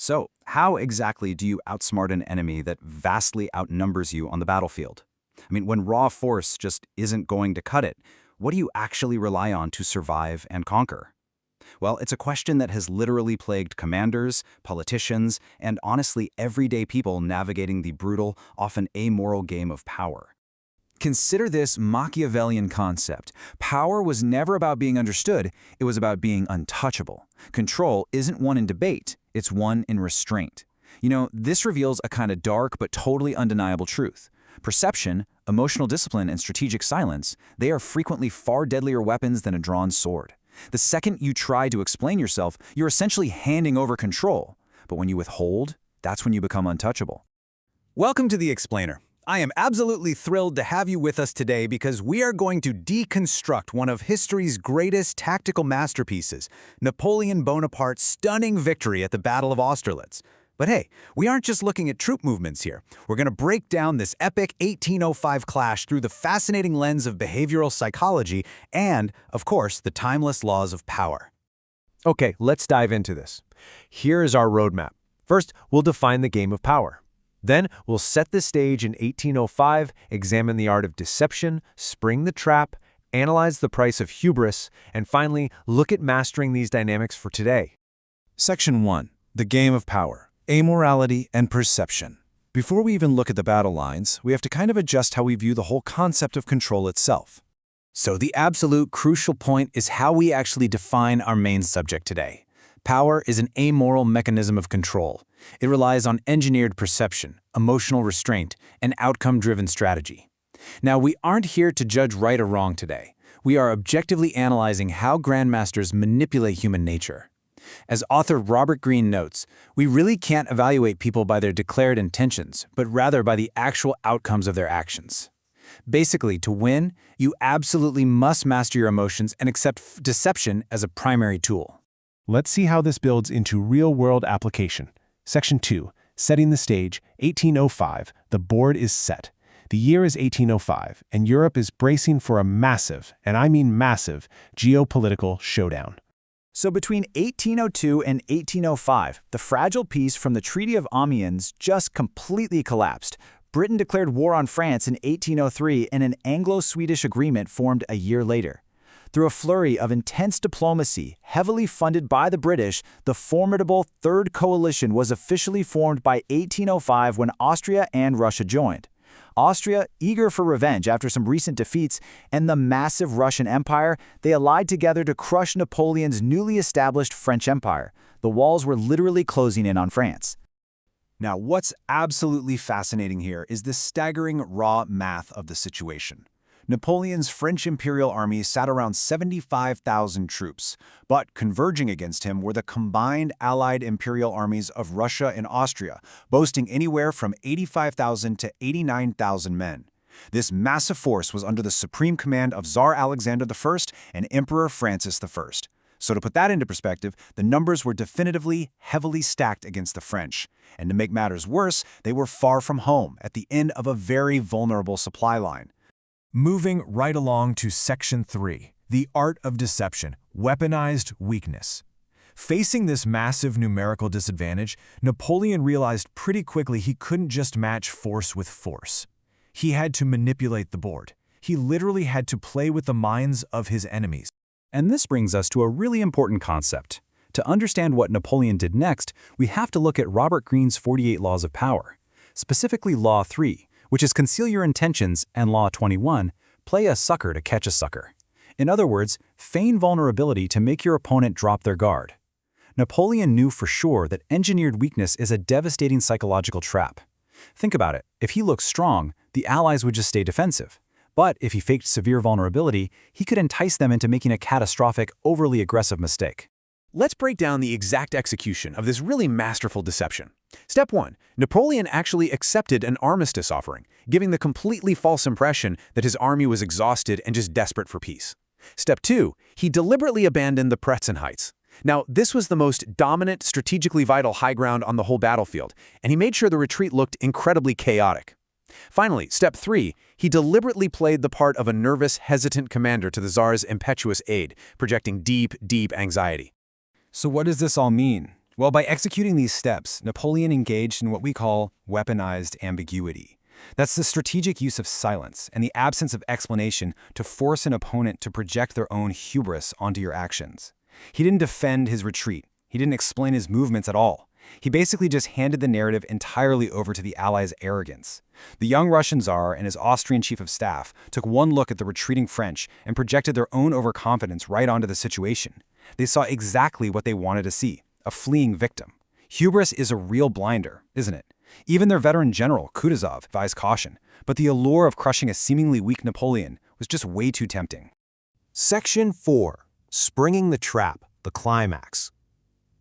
So, how exactly do you outsmart an enemy that vastly outnumbers you on the battlefield? I mean, when raw force just isn't going to cut it, what do you actually rely on to survive and conquer? Well, it's a question that has literally plagued commanders, politicians, and honestly everyday people navigating the brutal, often amoral game of power. Consider this Machiavellian concept. Power was never about being understood, it was about being untouchable. Control isn't one in debate, it's one in restraint. This reveals a kind of dark but totally undeniable truth. Perception, emotional discipline, and strategic silence, they are frequently far deadlier weapons than a drawn sword. The second you try to explain yourself, you're essentially handing over control. But when you withhold, that's when you become untouchable. Welcome to The Explainer. I am absolutely thrilled to have you with us today because we are going to deconstruct one of history's greatest tactical masterpieces, Napoleon Bonaparte's stunning victory at the Battle of Austerlitz. But hey, we aren't just looking at troop movements here. We're going to break down this epic 1805 clash through the fascinating lens of behavioral psychology and, of course, the timeless laws of power. Okay, let's dive into this. Here is our roadmap. First, we'll define the game of power. Then, we'll set the stage in 1805, examine the art of deception, spring the trap, analyze the price of hubris, and finally, look at mastering these dynamics for today. Section 1. The game of power. Amorality and perception. Before we even look at the battle lines, we have to kind of adjust how we view the whole concept of control itself. So the absolute crucial point is how we actually define our main subject today. Power is an amoral mechanism of control. It relies on engineered perception, emotional restraint, and outcome-driven strategy. Now, we aren't here to judge right or wrong today. We are objectively analyzing how grandmasters manipulate human nature. As author Robert Greene notes, we really can't evaluate people by their declared intentions, but rather by the actual outcomes of their actions. Basically, to win, you absolutely must master your emotions and accept deception as a primary tool. Let's see how this builds into real-world application. Section 2. Setting the stage, 1805. The board is set. The year is 1805, and Europe is bracing for a massive, and I mean massive, geopolitical showdown. So between 1802 and 1805, the fragile peace from the Treaty of Amiens just completely collapsed. Britain declared war on France in 1803 and an Anglo-Swedish agreement formed a year later. Through a flurry of intense diplomacy, heavily funded by the British, the formidable Third Coalition was officially formed by 1805 when Austria and Russia joined. Austria, eager for revenge after some recent defeats, and the massive Russian Empire, they allied together to crush Napoleon's newly established French Empire. The walls were literally closing in on France. Now, what's absolutely fascinating here is the staggering raw math of the situation. Napoleon's French imperial army sat around 75,000 troops, but converging against him were the combined allied imperial armies of Russia and Austria, boasting anywhere from 85,000 to 89,000 men. This massive force was under the supreme command of Tsar Alexander I and Emperor Francis I. So to put that into perspective, the numbers were definitively heavily stacked against the French. And to make matters worse, they were far from home, at the end of a very vulnerable supply line. Moving right along to Section 3, the art of deception, weaponized weakness. Facing this massive numerical disadvantage, Napoleon realized pretty quickly he couldn't just match force with force. He had to manipulate the board. He literally had to play with the minds of his enemies. And this brings us to a really important concept. To understand what Napoleon did next, we have to look at Robert Greene's 48 Laws of Power, specifically Law 3, which is conceal your intentions, and Law 21, play a sucker to catch a sucker. In other words, feign vulnerability to make your opponent drop their guard. Napoleon knew for sure that engineered weakness is a devastating psychological trap. Think about it. If he looked strong, the Allies would just stay defensive. But if he faked severe vulnerability, he could entice them into making a catastrophic, overly aggressive mistake. Let's break down the exact execution of this really masterful deception. Step 1. Napoleon actually accepted an armistice offering, giving the completely false impression that his army was exhausted and just desperate for peace. Step 2. He deliberately abandoned the Pratzen Heights. Now, this was the most dominant, strategically vital high ground on the whole battlefield, and he made sure the retreat looked incredibly chaotic. Finally, Step 3. He deliberately played the part of a nervous, hesitant commander to the Tsar's impetuous aide, projecting deep, deep anxiety. So what does this all mean? Well, by executing these steps, Napoleon engaged in what we call weaponized ambiguity. That's the strategic use of silence and the absence of explanation to force an opponent to project their own hubris onto your actions. He didn't defend his retreat. He didn't explain his movements at all. He basically just handed the narrative entirely over to the Allies' arrogance. The young Russian Tsar and his Austrian chief of staff took one look at the retreating French and projected their own overconfidence right onto the situation. They saw exactly what they wanted to see, a fleeing victim. Hubris is a real blinder, isn't it? Even their veteran general, Kutuzov, advised caution, but the allure of crushing a seemingly weak Napoleon was just way too tempting. Section 4. Springing the Trap, the Climax.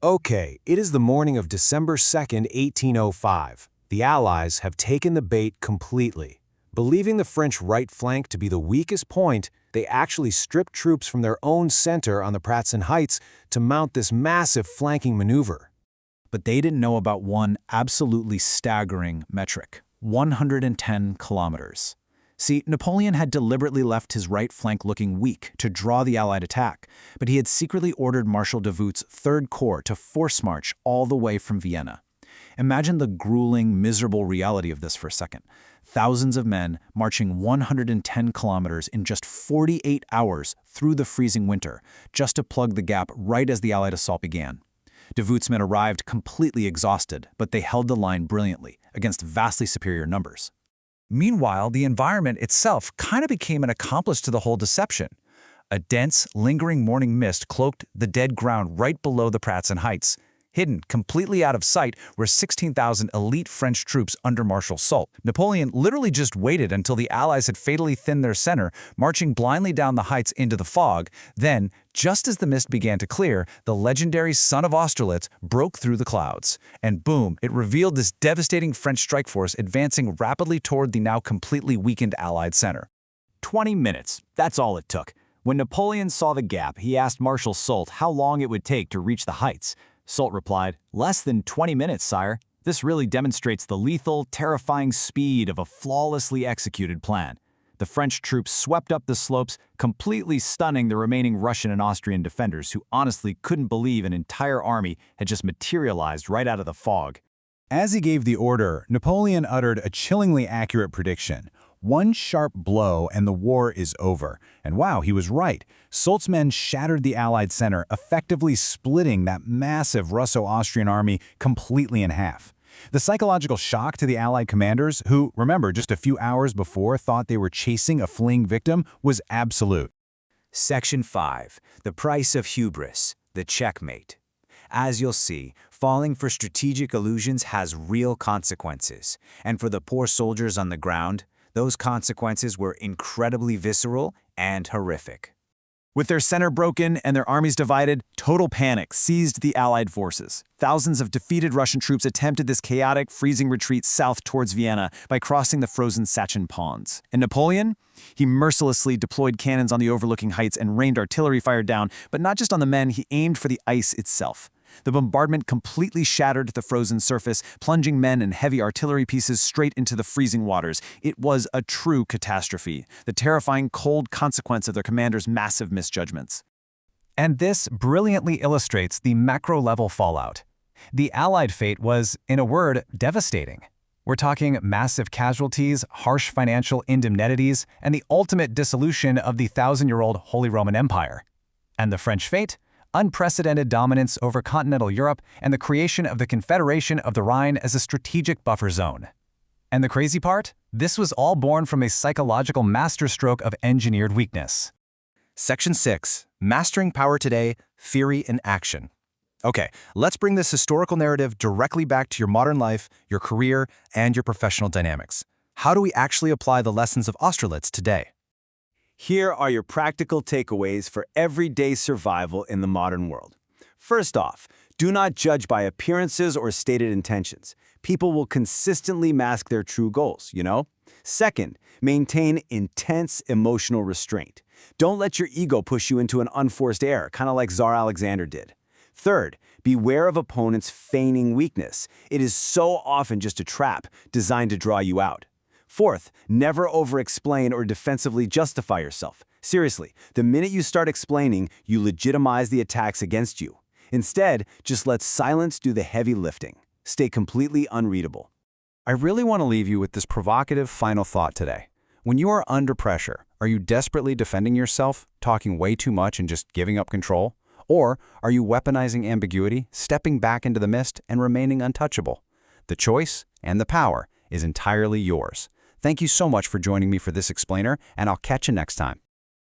Okay, it is the morning of December 2nd, 1805. The Allies have taken the bait completely. Believing the French right flank to be the weakest point, they actually stripped troops from their own center on the Pratzen Heights to mount this massive flanking maneuver. But they didn't know about one absolutely staggering metric: 110 kilometers. See, Napoleon had deliberately left his right flank looking weak to draw the Allied attack, but he had secretly ordered Marshal Davout's Third Corps to force march all the way from Vienna. Imagine the grueling, miserable reality of this for a second. Thousands of men marching 110 kilometers in just 48 hours through the freezing winter, just to plug the gap right as the Allied assault began. Davout's men arrived completely exhausted, but they held the line brilliantly against vastly superior numbers. Meanwhile, the environment itself kind of became an accomplice to the whole deception. A dense, lingering morning mist cloaked the dead ground right below the Pratzen Heights. Hidden, completely out of sight, were 16,000 elite French troops under Marshal Soult. Napoleon literally just waited until the Allies had fatally thinned their center, marching blindly down the heights into the fog. Then, just as the mist began to clear, the legendary son of Austerlitz broke through the clouds. And boom, it revealed this devastating French strike force advancing rapidly toward the now completely weakened Allied center. 20 minutes, that's all it took. When Napoleon saw the gap, he asked Marshal Soult how long it would take to reach the heights. Soult replied, "Less than 20 minutes, sire. This really demonstrates the lethal, terrifying speed of a flawlessly executed plan." The French troops swept up the slopes, completely stunning the remaining Russian and Austrian defenders who honestly couldn't believe an entire army had just materialized right out of the fog. As he gave the order, Napoleon uttered a chillingly accurate prediction. One sharp blow and the war is over. And wow, he was right. Soult's men shattered the Allied center, effectively splitting that massive Russo-Austrian army completely in half. The psychological shock to the Allied commanders, who, remember, just a few hours before thought they were chasing a fleeing victim, was absolute. Section 5. The Price of Hubris, the Checkmate. As you'll see, falling for strategic illusions has real consequences. And for the poor soldiers on the ground, those consequences were incredibly visceral and horrific. With their center broken and their armies divided, total panic seized the Allied forces. Thousands of defeated Russian troops attempted this chaotic, freezing retreat south towards Vienna by crossing the frozen Sachin Ponds. And Napoleon? He mercilessly deployed cannons on the overlooking heights and rained artillery fire down, but not just on the men, he aimed for the ice itself. The bombardment completely shattered the frozen surface, plunging men and heavy artillery pieces straight into the freezing waters. It was a true catastrophe, the terrifying cold consequence of their commander's massive misjudgments. And this brilliantly illustrates the macro-level fallout. The Allied fate was, in a word, devastating. We're talking massive casualties, harsh financial indemnities, and the ultimate dissolution of the 1,000-year-old Holy Roman Empire. And the French fate? Unprecedented dominance over continental Europe and the creation of the Confederation of the Rhine as a strategic buffer zone. And the crazy part? This was all born from a psychological masterstroke of engineered weakness. Section 6. Mastering Power Today, Theory in Action. Okay, let's bring this historical narrative directly back to your modern life, your career, and your professional dynamics. How do we actually apply the lessons of Austerlitz today? Here are your practical takeaways for everyday survival in the modern world. First off, do not judge by appearances or stated intentions. People will consistently mask their true goals, you know? Second, maintain intense emotional restraint. Don't let your ego push you into an unforced error, kind of like Tsar Alexander did. Third, beware of opponents feigning weakness. It is so often just a trap designed to draw you out. Fourth, never over-explain or defensively justify yourself. Seriously, the minute you start explaining, you legitimize the attacks against you. Instead, just let silence do the heavy lifting. Stay completely unreadable. I really want to leave you with this provocative final thought today. When you are under pressure, are you desperately defending yourself, talking way too much and just giving up control? Or are you weaponizing ambiguity, stepping back into the mist and remaining untouchable? The choice and the power is entirely yours. Thank you so much for joining me for this explainer, and I'll catch you next time.